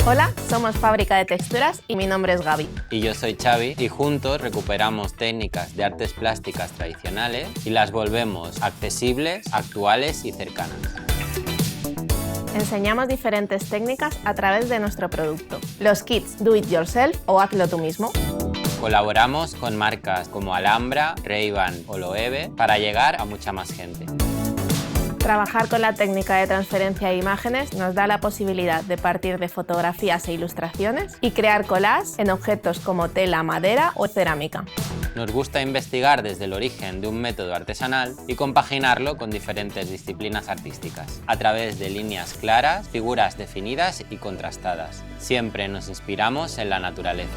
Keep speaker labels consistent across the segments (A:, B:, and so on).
A: Hola, somos Fábrica de Texturas y mi nombre es Gaby.
B: Y yo soy Xavi y juntos recuperamos técnicas de artes plásticas tradicionales y las volvemos accesibles, actuales y cercanas.
A: Enseñamos diferentes técnicas a través de nuestro producto. Los kits Do It Yourself o Hazlo tú mismo.
B: Colaboramos con marcas como Alhambra, Ray-Ban o Loewe para llegar a mucha más gente.
A: Trabajar con la técnica de transferencia de imágenes nos da la posibilidad de partir de fotografías e ilustraciones y crear collages en objetos como tela, madera o cerámica.
B: Nos gusta investigar desde el origen de un método artesanal y compaginarlo con diferentes disciplinas artísticas, a través de líneas claras, figuras definidas y contrastadas. Siempre nos inspiramos en la naturaleza.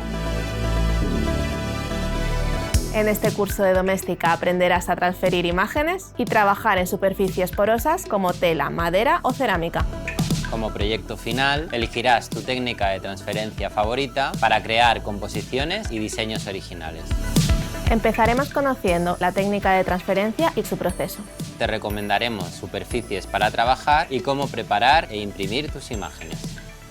A: En este curso de doméstica aprenderás a transferir imágenes y trabajar en superficies porosas como tela, madera o cerámica.
B: Como proyecto final, elegirás tu técnica de transferencia favorita para crear composiciones y diseños originales.
A: Empezaremos conociendo la técnica de transferencia y su proceso.
B: Te recomendaremos superficies para trabajar y cómo preparar e imprimir tus imágenes.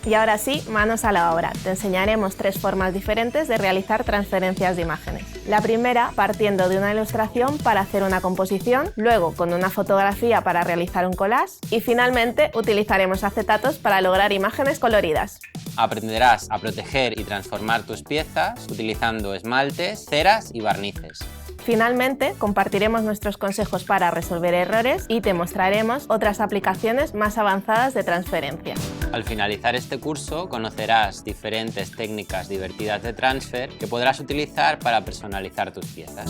A: Y ahora sí, manos a la obra. Te enseñaremos 3 formas diferentes de realizar transferencias de imágenes. La primera, partiendo de una ilustración para hacer una composición, luego con una fotografía para realizar un collage y finalmente utilizaremos acetatos para lograr imágenes coloridas.
B: Aprenderás a proteger y transformar tus piezas utilizando esmaltes, ceras y barnices.
A: Finalmente, compartiremos nuestros consejos para resolver errores y te mostraremos otras aplicaciones más avanzadas de transferencia.
B: Al finalizar este curso, conocerás diferentes técnicas divertidas de transfer que podrás utilizar para personalizar tus piezas.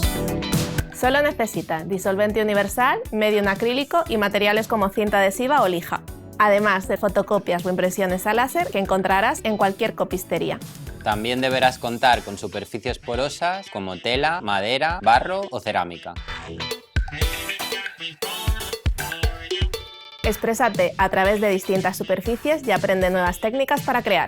A: Solo necesitas disolvente universal, medio en acrílico y materiales como cinta adhesiva o lija, además de fotocopias o impresiones a láser que encontrarás en cualquier copistería.
B: También deberás contar con superficies porosas como tela, madera, barro o cerámica.
A: Exprésate a través de distintas superficies y aprende nuevas técnicas para crear.